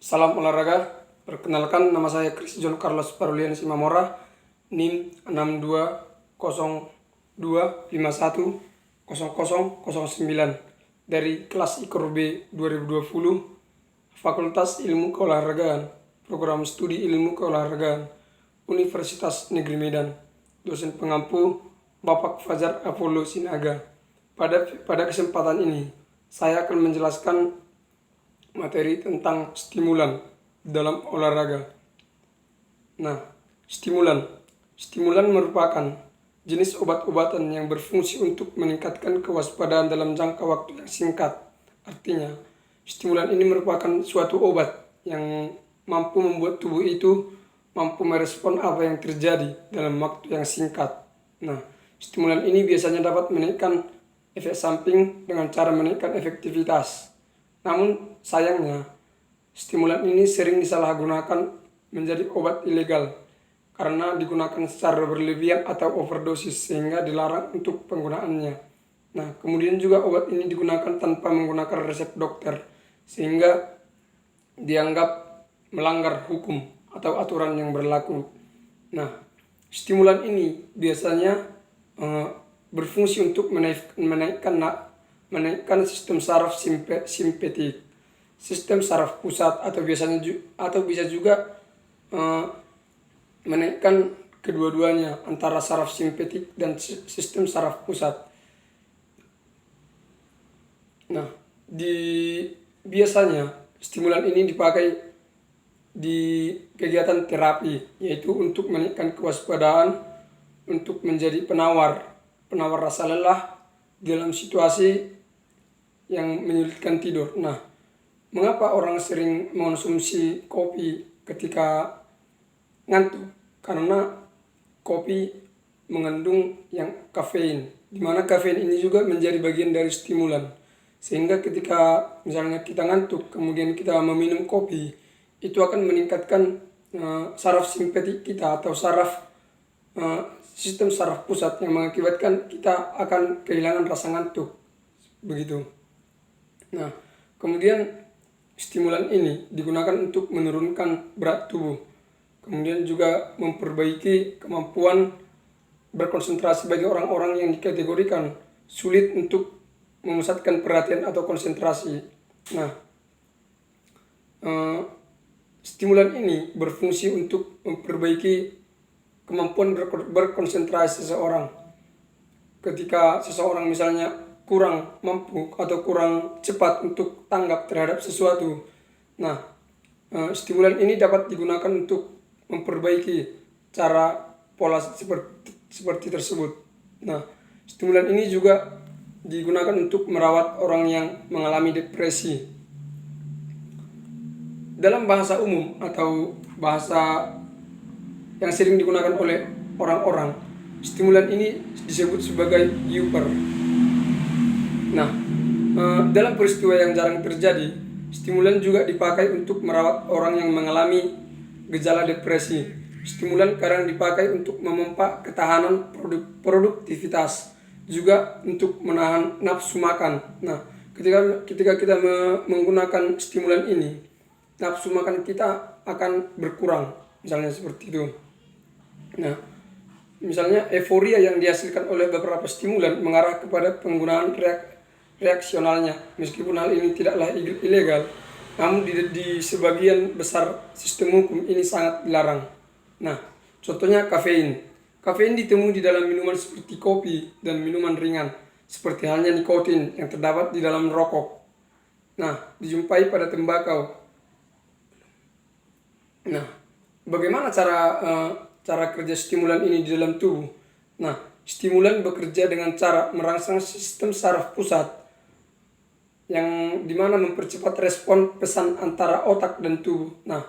Salam olahraga. Perkenalkan, nama saya Chris John Carlos Parulian Simamora, NIM 6202510009 dari kelas IKOR B 2020, Fakultas Ilmu Keolahragaan, Program Studi Ilmu Keolahragaan, Universitas Negeri Medan. Dosen pengampu Bapak Fajar Apollo Sinaga. Pada kesempatan ini, saya akan menjelaskan materi tentang stimulan dalam olahraga. Nah, stimulan merupakan jenis obat-obatan yang berfungsi untuk meningkatkan kewaspadaan dalam jangka waktu yang singkat. Artinya, stimulan ini merupakan suatu obat yang mampu membuat tubuh itu mampu merespon apa yang terjadi dalam waktu yang singkat. Nah, stimulan ini biasanya dapat menaikkan efek samping dengan cara menaikkan efektivitas. Namun sayangnya, stimulan ini sering disalahgunakan menjadi obat ilegal karena digunakan secara berlebihan atau overdosis sehingga dilarang untuk penggunaannya. Nah, kemudian juga obat ini digunakan tanpa menggunakan resep dokter sehingga dianggap melanggar hukum atau aturan yang berlaku. Nah, stimulan ini biasanya berfungsi untuk menaikkan sistem saraf simpatik, sistem saraf pusat, atau bisa juga menaikkan kedua-duanya antara saraf simpatik dan sistem saraf pusat. Nah, biasanya stimulan ini dipakai di kegiatan terapi, yaitu untuk menaikkan kewaspadaan, untuk menjadi penawar rasa lelah dalam situasi yang menyulitkan tidur. Nah, mengapa orang sering mengonsumsi kopi ketika ngantuk? Karena kopi mengandung yang kafein, di mana kafein ini juga menjadi bagian dari stimulan. Sehingga ketika misalnya kita ngantuk, kemudian kita meminum kopi, itu akan meningkatkan saraf simpatik kita atau sistem saraf pusat yang mengakibatkan kita akan kehilangan rasa ngantuk. Begitu. Nah, kemudian stimulan ini digunakan untuk menurunkan berat tubuh. Kemudian juga memperbaiki kemampuan berkonsentrasi bagi orang-orang yang dikategorikan sulit untuk memusatkan perhatian atau konsentrasi. Nah, stimulan ini berfungsi untuk memperbaiki kemampuan berkonsentrasi seseorang. Ketika seseorang misalnya kurang mampu atau kurang cepat untuk tanggap terhadap sesuatu, nah, stimulan ini dapat digunakan untuk memperbaiki pola seperti tersebut. Nah, stimulan ini juga digunakan untuk merawat orang yang mengalami depresi. Dalam bahasa umum atau bahasa yang sering digunakan oleh orang-orang, stimulan ini disebut sebagai euper. Nah, dalam peristiwa yang jarang terjadi, stimulan juga dipakai untuk merawat orang yang mengalami gejala depresi. Stimulan kadang dipakai untuk memompa ketahanan produktivitas, juga untuk menahan nafsu makan. Nah, ketika kita menggunakan stimulan ini, nafsu makan kita akan berkurang, misalnya seperti itu. Nah, misalnya euforia yang dihasilkan oleh beberapa stimulan mengarah kepada penggunaan reaksionalnya. Meskipun hal ini tidaklah ilegal, namun di sebagian besar sistem hukum ini sangat dilarang. Nah, contohnya kafein. Kafein ditemui di dalam minuman seperti kopi dan minuman ringan, seperti halnya nikotin yang terdapat di dalam rokok. Nah, dijumpai pada tembakau. Nah, bagaimana cara kerja stimulan ini di dalam tubuh? Nah, stimulan bekerja dengan cara merangsang sistem saraf pusat yang dimana mempercepat respon pesan antara otak dan tubuh. Nah,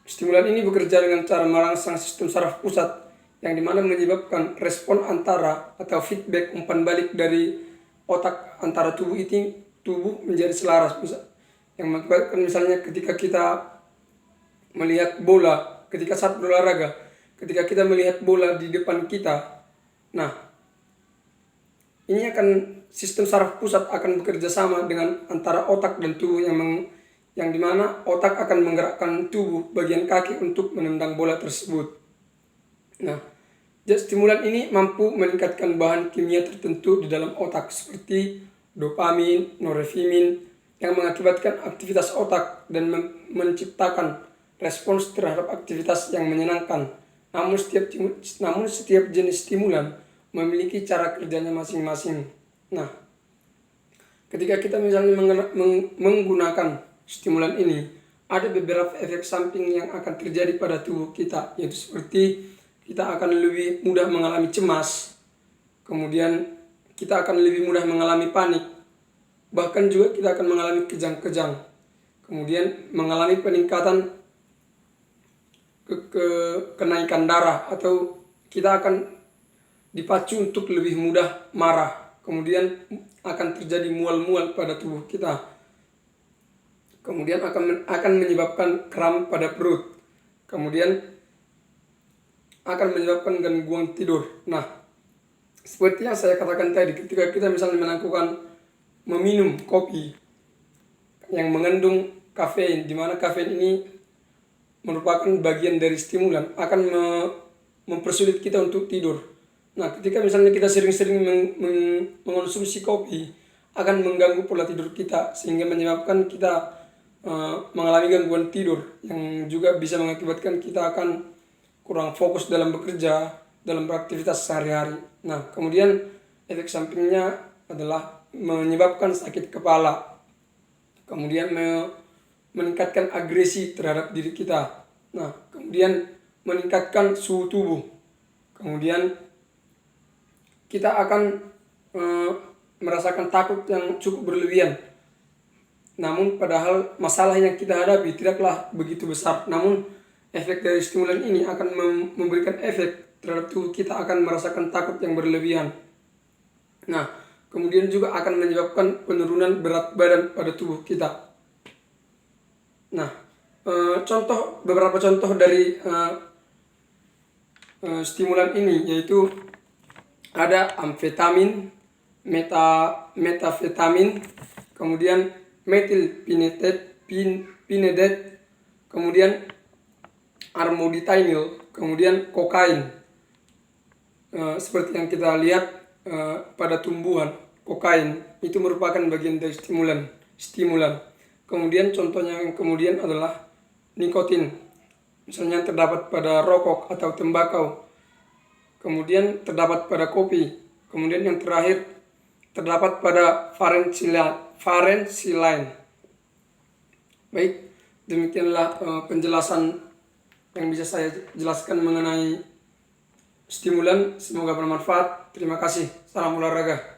stimulan ini bekerja dengan cara merangsang sistem saraf pusat yang dimana menyebabkan respon antara atau feedback umpan balik dari otak antara tubuh menjadi selaras. Yang mengakibatkan misalnya ketika kita melihat bola, ketika saat berolahraga, ketika kita melihat bola di depan kita, nah, ini sistem saraf pusat akan bekerja sama dengan antara otak dan tubuh yang dimana otak akan menggerakkan tubuh bagian kaki untuk menendang bola tersebut. Nah, zat stimulan ini mampu meningkatkan bahan kimia tertentu di dalam otak seperti dopamin, norepinefrin yang mengakibatkan aktivitas otak dan menciptakan respons terhadap aktivitas yang menyenangkan. Namun setiap jenis stimulan memiliki cara kerjanya masing-masing. Nah, ketika kita misalnya menggunakan stimulan ini, ada beberapa efek samping yang akan terjadi pada tubuh kita, yaitu seperti kita akan lebih mudah mengalami cemas, kemudian kita akan lebih mudah mengalami panik, bahkan juga kita akan mengalami kejang-kejang, kemudian mengalami peningkatan kenaikan darah, atau kita akan dipacu untuk lebih mudah marah, kemudian akan terjadi mual-mual pada tubuh kita, kemudian akan menyebabkan kram pada perut, kemudian akan menyebabkan gangguan tidur. Nah, seperti yang saya katakan tadi, ketika kita misalnya meminum kopi yang mengandung kafein, di mana kafein ini merupakan bagian dari stimulan, akan mempersulit kita untuk tidur. Nah, ketika misalnya kita sering-sering mengonsumsi kopi, akan mengganggu pola tidur kita, sehingga menyebabkan kita mengalami gangguan tidur, yang juga bisa mengakibatkan kita akan kurang fokus dalam bekerja, dalam beraktivitas sehari-hari. Nah, kemudian efek sampingnya adalah menyebabkan sakit kepala, kemudian meningkatkan agresi terhadap diri kita. Nah, kemudian meningkatkan suhu tubuh, kemudian kita akan merasakan takut yang cukup berlebihan. Namun padahal masalah yang kita hadapi tidaklah begitu besar, namun efek dari stimulan ini akan memberikan efek terhadap tubuh kita, akan merasakan takut yang berlebihan. Nah, kemudian juga akan menyebabkan penurunan berat badan pada tubuh kita. Nah, beberapa contoh dari stimulan ini yaitu ada amfetamin, metafetamin, kemudian metilphenidate, kemudian armodatinil, kemudian kokain. Seperti yang kita lihat pada tumbuhan, kokain itu merupakan bagian dari stimulan. Kemudian contohnya yang kemudian adalah nikotin, misalnya terdapat pada rokok atau tembakau, kemudian terdapat pada kopi, kemudian yang terakhir terdapat pada varenicline. Baik, demikianlah penjelasan yang bisa saya jelaskan mengenai stimulan. Semoga bermanfaat. Terima kasih. Salam olahraga.